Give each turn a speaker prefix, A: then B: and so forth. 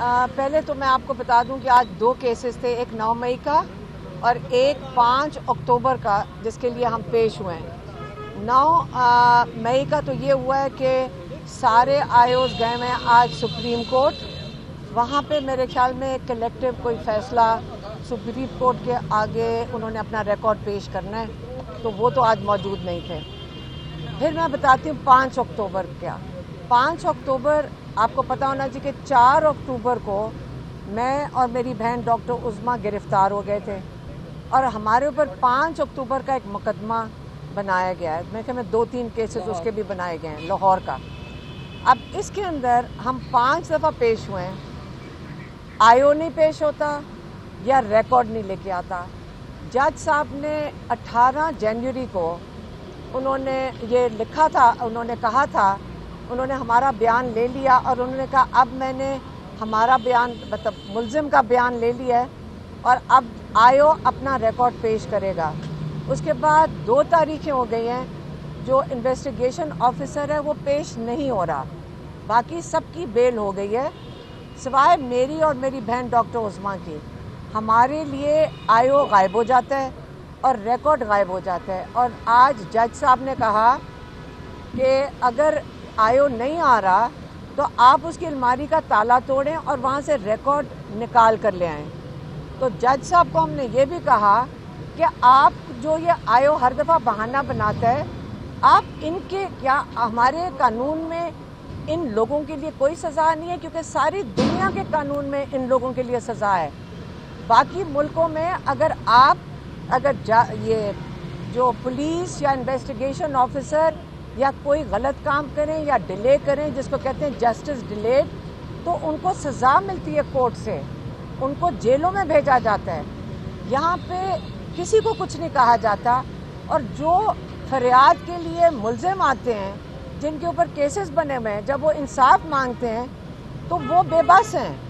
A: पहले तो मैं आपको बता दूं कि आज 2 केसेस थे, एक 9 मई का और एक 5 अक्टूबर का, जिसके लिए हम पेश हुए हैं। 9 मई का तो ये हुआ है कि सारे आयोज गए हैं आज सुप्रीम कोर्ट। वहाँ पे मेरे ख्याल में कलेक्टिव कोई फैसला सुप्रीम कोर्ट के आगे उन्होंने अपना रिकॉर्ड पेश करना है, तो वो तो आज मौजूद नहीं थे। फिर मैं बताती हूँ 5 अक्टूबर क्या। 5 अक्टूबर आपको पता होना चाहिए कि 4 अक्टूबर को मैं और मेरी बहन डॉक्टर उज़्मा गिरफ्तार हो गए थे और हमारे ऊपर 5 अक्टूबर का एक मुकदमा बनाया गया है। मैं 2-3 केसेस उसके भी बनाए गए हैं लाहौर का। अब इसके अंदर हम 5 दफ़ा पेश हुए हैं, आयो नहीं पेश होता या रिकॉर्ड नहीं लेके आता। जज साहब ने 18 जनवरी को उन्होंने ये लिखा था, उन्होंने कहा था, उन्होंने हमारा बयान ले लिया और उन्होंने कहा अब मैंने हमारा बयान मतलब मुल्ज़िम का बयान ले लिया है और अब आयो अपना रिकॉर्ड पेश करेगा। उसके बाद 2 तारीखें हो गई हैं, जो इन्वेस्टिगेशन ऑफिसर है वो पेश नहीं हो रहा, बाकी सबकी बेल हो गई है सिवाय मेरी और मेरी बहन डॉक्टर उज़्मा की। हमारे लिए आयो गायब हो जाता है और रिकॉर्ड गायब हो जाता है। और आज जज साहब ने कहा कि अगर आयो नहीं आ रहा तो आप उसकी अलमारी का ताला तोड़ें और वहाँ से रिकॉर्ड निकाल कर ले आएँ। तो जज साहब को हमने ये भी कहा कि आप जो ये आयो हर दफ़ा बहाना बनाता है, आप इनके क्या हमारे कानून में इन लोगों के लिए कोई सज़ा नहीं है, क्योंकि सारी दुनिया के कानून में इन लोगों के लिए सज़ा है। बाकी मुल्कों में अगर ये जो पुलिस या इन्वेस्टिगेशन ऑफिसर या कोई गलत काम करें या डिले करें, जिसको कहते हैं जस्टिस डिलेड, तो उनको सज़ा मिलती है कोर्ट से, उनको जेलों में भेजा जाता है। यहाँ पे किसी को कुछ नहीं कहा जाता और जो फरियाद के लिए मुल्ज़िम आते हैं, जिनके ऊपर केसेस बने हुए हैं, जब वो इंसाफ मांगते हैं तो वो बेबस हैं।